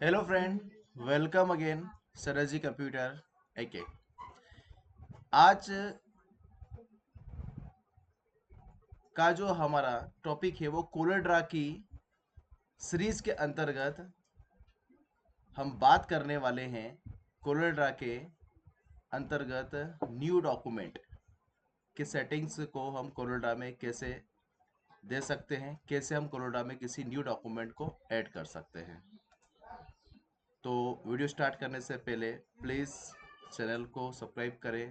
Hello friend, welcome again सरजी computer एके। आज का जो हमारा टॉपिक है वो कोलोड्रा की सीरीज के अंतर्गत हम बात करने वाले हैं। कोलोड्रा के अंतर्गत न्यू डॉक्यूमेंट के सेटिंग्स को हम कोलोड्रा में कैसे दे सकते हैं, कैसे हम कोलोड्रा में किसी न्यू डॉक्यूमेंट को ऐड कर सकते हैं। तो वीडियो स्टार्ट करने से पहले प्लीज़ चैनल को सब्सक्राइब करें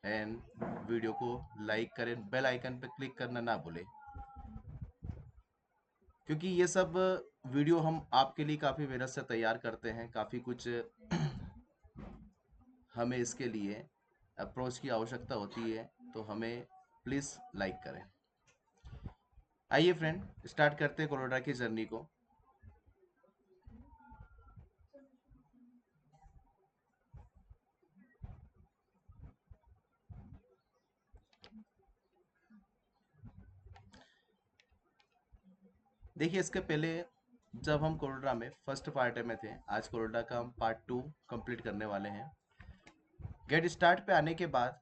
एंड वीडियो को लाइक करें, बेल आइकन पर क्लिक करना ना भूलें, क्योंकि ये सब वीडियो हम आपके लिए काफ़ी मेहनत से तैयार करते हैं। काफ़ी कुछ हमें इसके लिए अप्रोच की आवश्यकता होती है, तो हमें प्लीज़ लाइक करें। आइए फ्रेंड, स्टार्ट करते हैं कोलोडा की जर्नी को। देखिए, इसके पहले जब हम कोरोडा में फर्स्ट पार्ट में थे, आज कोरोडा का हम पार्ट 2 कंप्लीट करने वाले हैं। गेट स्टार्ट पे आने के बाद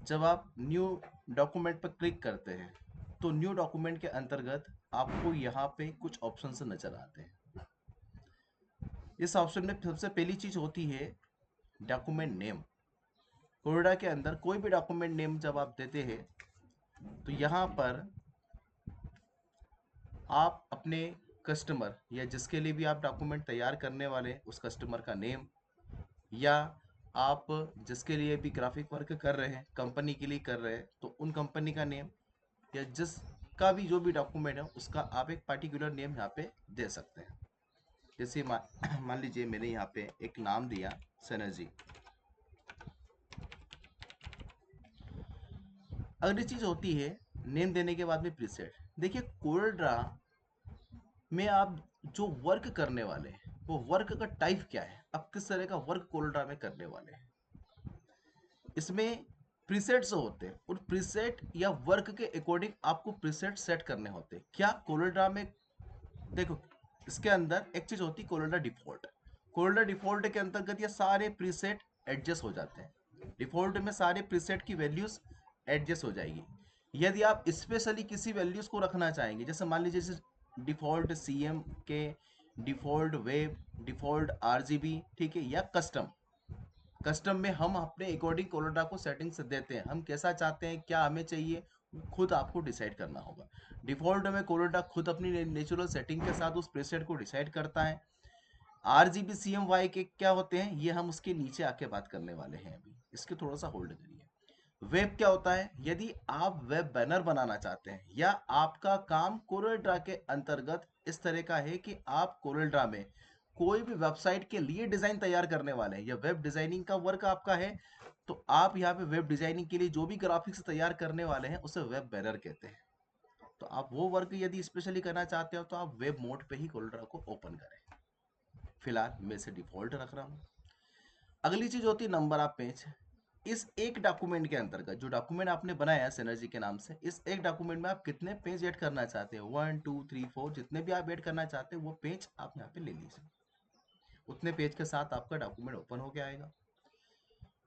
जब आप न्यू डॉक्यूमेंट पर क्लिक करते हैं तो न्यू डॉक्यूमेंट के अंतर्गत आपको यहाँ पे कुछ ऑप्शन नजर आते हैं। इस ऑप्शन में सबसे पहली चीज होती है डॉक्यूमेंट नेम। कोरोडा के अंदर कोई भी डॉक्यूमेंट नेम जब आप देते हैं तो यहाँ पर आप अपने कस्टमर या जिसके लिए भी आप डॉक्यूमेंट तैयार करने वाले हैं उस कस्टमर का नेम, या आप जिसके लिए भी ग्राफिक वर्क कर रहे हैं, कंपनी के लिए कर रहे हैं, तो उन कंपनी का नेम या जिसका भी जो भी डॉक्यूमेंट है उसका आप एक पार्टिकुलर नेम यहाँ पे दे सकते हैं। जैसे मान लीजिए मैंने यहाँ पे एक नाम दिया सनर्जी। अगली चीज होती है नेम देने के बाद में प्रीसेट। देखिए, कोल्ड्रा में आप जो वर्क करने वाले हैं वो वर्क का टाइप क्या है, आप किस तरह का वर्क कोल्ड्रा में करने वाले हैं। इसमें प्रीसेट्स होते हैं, उन प्रीसेट या वर्क के अकॉर्डिंग आपको प्रीसेट सेट करने होते हैं। क्या कोलोड्रा में देखो, इसके अंदर एक चीज होती है कोलोड्रा डिफॉल्ट। कोलोड्रा डिफॉल्ट के अंतर्गत ये सारे प्रीसेट एडजस्ट हो जाते हैं। डिफॉल्ट में सारे प्रीसेट की वैल्यूज एडजस्ट हो जाएगी। यदि आप स्पेशली किसी वैल्यूज को रखना चाहेंगे, जैसे मान लीजिए जैसे डिफॉल्ट सीएम के, डिफॉल्ट वेब, डिफॉल्ट आरजीबी, ठीक है, या कस्टम। कस्टम में हम अपने अकॉर्डिंग कोलोडा को सेटिंग्स देते हैं, हम कैसा चाहते हैं, क्या हमें चाहिए, खुद आपको डिसाइड करना होगा। डिफॉल्ट में कोलोडा खुद अपनी नेचुरल सेटिंग के साथ उस प्रेसेट को डिसाइड करता है। आरजीबी सीएम वाई के क्या होते हैं ये हम उसके नीचे आके बात करने वाले हैं। अभी इसके थोड़ा सा होल्ड करिए। वेब क्या होता है, यदि आप वेब बैनर बनाना चाहते हैं या आपका काम कोरेल्ड्रा के अंतर्गत इस तरह का है कि आप कोरेल्ड्रा में कोई भी वेबसाइट के लिए डिजाइन तैयार करने वाले हैं या वेब डिजाइनिंग का वर्क आपका है, तो आप यहाँ पे वेब डिजाइनिंग के लिए जो भी ग्राफिक्स तैयार करने वाले हैं उसे वेब बैनर कहते हैं। तो आप वो वर्क यदि स्पेशली करना चाहते हो तो आप वेब मोड पे ही कोरेल्ड्रा को ओपन करें। फिलहाल मैं इसे डिफॉल्ट रख रहा हूँ। अगली चीज होती है नंबर ऑफ पेज। इस एक डॉक्यूमेंट के अंतर्गत जो डॉक्यूमेंट आपने बनाया है सिनर्जी के नाम से, इस एक डॉक्यूमेंट में आप कितने पेज ऐड करना चाहते हो, 1 2 3 4, जितने भी आप ऐड करना चाहते हो वो पेज आप यहाँ पे ले लीजिए। उतने पेज के साथ आपका डॉक्यूमेंट ओपन होके आएगा।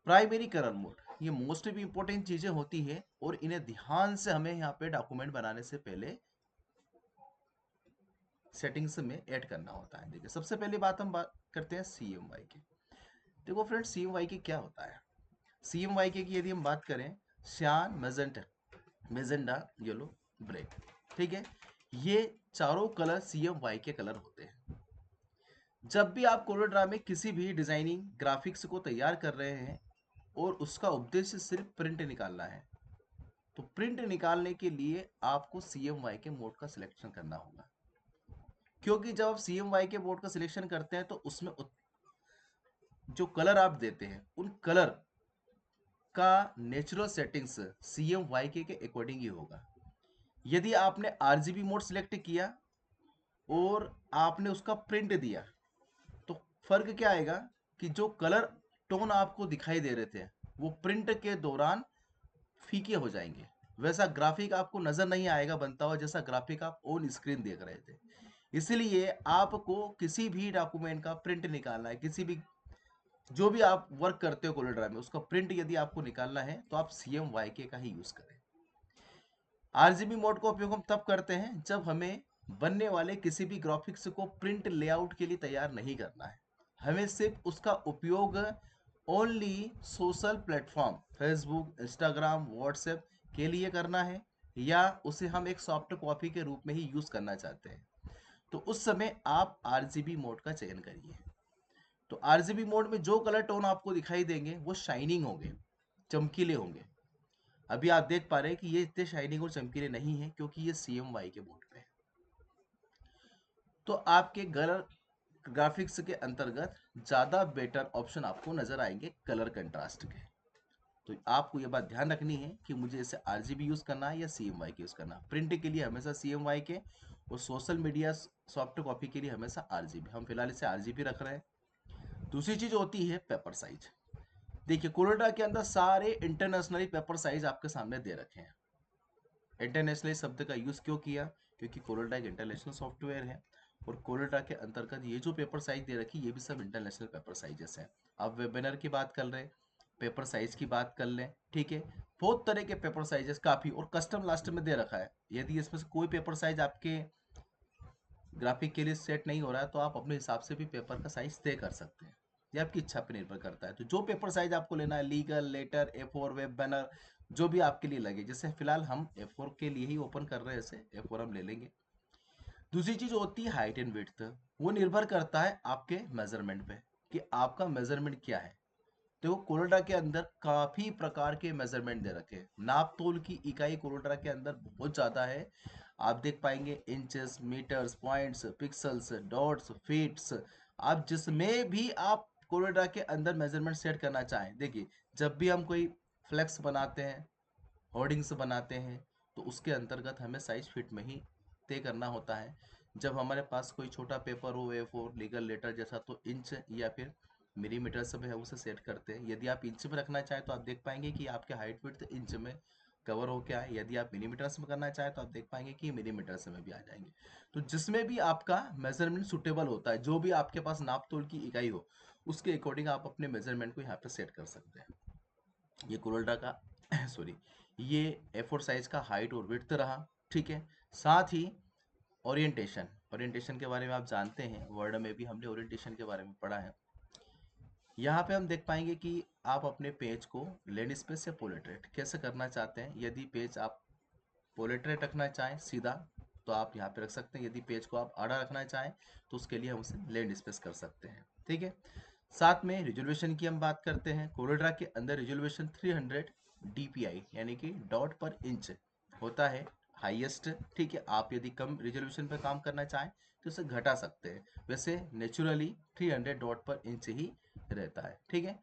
प्राइमरी कलर मोड, ये मोस्ट भी इंपॉर्टेंट चीजें होती है और इन्हें ध्यान से हमें यहाँ पे डॉक्यूमेंट बनाने से पहले सेटिंग्स में ऐड करना होता है। देखिए, सबसे पहली बात हम बात करते हैं सीएमवाई की। देखो फ्रेंड, सीएमवाई की क्या होता है। सीएमवाई की यदि हम बात करें, सियान, मैजेंटा, मेजेंडा, येलो, ब्लैक, ठीक है, ये चारों कलर सीएमवाई के कलर होते हैं। जब भी आप कोलोड्रा में किसी भी डिजाइनिंग ग्राफिक्स को तैयार कर रहे हैं और उसका उद्देश्य सिर्फ प्रिंट निकालना है, तो प्रिंट निकालने के लिए आपको सीएमवाई के मोड का सिलेक्शन करना होगा। क्योंकि जब आप सीएमवाई के मोड का सिलेक्शन करते हैं तो उसमें जो कलर आप देते हैं उन कलर का नेचुरल सेटिंग्स सीएमवाई के अकॉर्डिंग ही होगा। यदि आपने आरजीबी मोड सिलेक्ट किया और आपने उसका प्रिंट दिया तो फर्क क्या आएगा कि जो कलर टोन आपको दिखाई दे रहे थे वो प्रिंट के दौरान फीके हो जाएंगे। वैसा ग्राफिक आपको नजर नहीं आएगा बनता हुआ जैसा ग्राफिक आप ऑन स्क्रीन देख रहे थे। इसलिए आपको किसी भी डॉक्यूमेंट का प्रिंट निकालना है, किसी भी जो भी आप वर्क करते हो कोलोर ड्राइव में, उसका प्रिंट यदि आपको निकालना है तो आप CMYK का ही यूज करें। RGB मोड का उपयोग हम तब करते हैं जब हमें बनने वाले किसी भी ग्राफिक्स को प्रिंट लेआउट के लिए तैयार नहीं करना है, हमें सिर्फ उसका उपयोग only social platform Facebook, Instagram, WhatsApp के लिए करना है, या उसे हम एक सॉफ्ट कॉपी के रूप में ही यूज करना चाहते हैं, तो उस समय आप RGB मोड का चयन करिए। तो RGB मोड में जो कलर टोन आपको दिखाई देंगे वो शाइनिंग होंगे, चमकीले होंगे। अभी आप देख पा रहे हैं कि ये इतने शाइनिंग और चमकीले नहीं है क्योंकि ये CMY के बोर्ड पे है। तो आपके कलर ग्राफिक्स के अंतर्गत ज्यादा बेटर ऑप्शन आपको नजर आएंगे कलर कंट्रास्ट के। तो आपको ये बात ध्यान रखनी है कि मुझे इसे RGB यूज करना है या CMY के यूज करना है। प्रिंट के लिए हमेशा CMY के, और सोशल मीडिया सॉफ्ट कॉपी के लिए हमेशा RGB। हम फिलहाल इसे RGB रख रहे हैं। दूसरी चीज होती है पेपर साइज। देखिए कोलोडा के अंदर सारे इंटरनेशनली पेपर साइज आपके सामने दे रखे हैं। इंटरनेशनल शब्द का यूज क्यों किया? क्योंकि कोलोडा एक इंटरनेशनल सॉफ्टवेयर है, और कोलोडा के अंतर्गत ये जो पेपर साइज दे रखी ये भी सब इंटरनेशनल पेपर साइजेस हैं। आप वेबिनार की बात कर रहे हैं, पेपर साइज की बात कर लें, ठीक है। बहुत तरह के पेपर साइजेस काफी, और कस्टम लास्ट में दे रखा है। यदि इसमें से कोई पेपर साइज आपके ग्राफिक के लिए सेट नहीं हो रहा है तो आप अपने हिसाब से भी पेपर का साइज तय कर सकते हैं। ये आपकी इच्छा पर निर्भर करता है। तो जो पेपर साइज आपको लेना है, legal, letter, A4, web banner, जो भी आपके लिए लगे। जैसे फिलहाल हम A4 के लिए ही ओपन कर रहे हैं, इसे A4 हम ले लेंगे। दूसरी चीज होती है हाइट एंड विड्थ। वो निर्भर करता है आपके मेजरमेंट पे कि आपका मेजरमेंट क्या है। तो कोलोडा के अंदर काफी प्रकार के मेजरमेंट दे रखे हैं। नाप तोल की इकाई कोलोडा के अंदर बहुत ज्यादा है। आप देख पाएंगे inches, metres, points, pixels, dots, feets. आप जिसमें भी आप कोलोडा के अंदर मेजरमेंट सेट करना चाहें। देखिए जब भी हम कोई फ्लेक्स बनाते हैं, होर्डिंग्स बनाते हैं, तो उसके अंतर्गत हमें साइज फिट में ही तय करना होता है। जब हमारे पास कोई छोटा पेपर हो, A4, लीगल लेटर जैसा, तो इंच या फिर मिलीमीटर से भी हम उसे सेट करते हैं। यदि आप इंच में रखना चाहें तो आप देख पाएंगे कि आपके हाइट विड्थ इंच में कवर हो क्या है। यदि आप मिलीमीटर्स में करना चाहें तो आप देख पाएंगे कि मिलीमीटर्स में भी आ जाएंगे। तो जिसमें भी आपका मेजरमेंट सुटेबल होता है, जो भी आपके पास नाप तोल की इकाई हो, उसके अकॉर्डिंग आप अपने मेजरमेंट को यहाँ पे सेट कर सकते हैं। ये कोलोल्डा का सॉरी, ये A4 साइज का हाइट और विड्थ रहा, ठीक है। साथ ही ओरिएंटेशन, ओरिएंटेशन के बारे में आप जानते हैं, वर्ड में भी हमने ओरिएंटेशन के बारे में पढ़ा है। यहाँ पे हम देख पाएंगे कि आप अपने पेज को लैंडस्केप या पोर्ट्रेट कैसे करना चाहते हैं। यदि पेज आप पोर्ट्रेट रखना चाहें सीधा, तो आप यहाँ पे रख सकते हैं। यदि पेज को आप आड़ा रखना चाहें तो उसके लिए हम उसे लैंडस्केप कर सकते हैं, ठीक है। साथ में रिजोल्यूशन की हम बात करते हैं। कोलोड्रा के अंदर रिजोल्यूशन 300 DPI यानी कि डॉट पर इंच होता है हाईएस्ट, ठीक है। आप यदि कम रिजोल्यूशन पर काम करना चाहें तो उसे घटा सकते हैं। वैसे नेचुरली 300 डॉट पर इंच ही रहता है, ठीक है।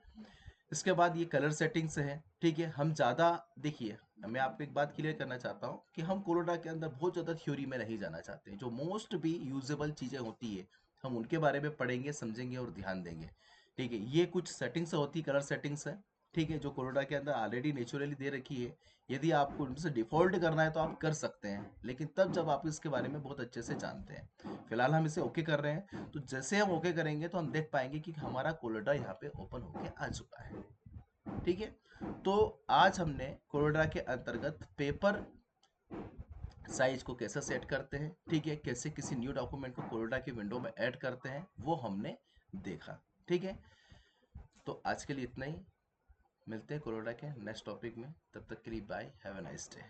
इसके बाद ये कलर सेटिंग्स है, ठीक है। हम ज़्यादा देखिए, मैं आपको एक बात क्लियर करना चाहता हूँ कि हम कोलोडा के अंदर बहुत ज़्यादा थ्योरी में नहीं जाना चाहते। जो मोस्ट भी यूजेबल चीज़ें होती है हम उनके बारे में पढ़ेंगे, समझेंगे और ध्यान देंगे, ठीक है। ये कुछ सेटिंग्स होती, कलर सेटिंग्स है, ठीक है, जो कोलोडा के अंदर ऑलरेडी नेचुरली दे रखी है। यदि आपको उनसे डिफॉल्ट करना है तो आप कर सकते हैं, लेकिन तब जब आप इसके बारे में बहुत अच्छे से जानते हैं। फिलहाल हम इसे ओके कर रहे हैं, तो जैसे हम ओके करेंगे तो हम देख पाएंगे कि हमारा कोलोडा यहाँ पे ओपन होके आ चुका है, ठीक है। तो आज हमने कोलोडा के अंतर्गत पेपर साइज को कैसे सेट करते हैं, ठीक है, कैसे किसी न्यू डॉक्यूमेंट को कोलोडा की विंडो में ऐड करते हैं, वो हमने देखा, ठीक है। तो आज के लिए इतना ही। मिलते हैं कोलोडा के नेक्स्ट टॉपिक में। तब तक के लिए bye, have a nice day.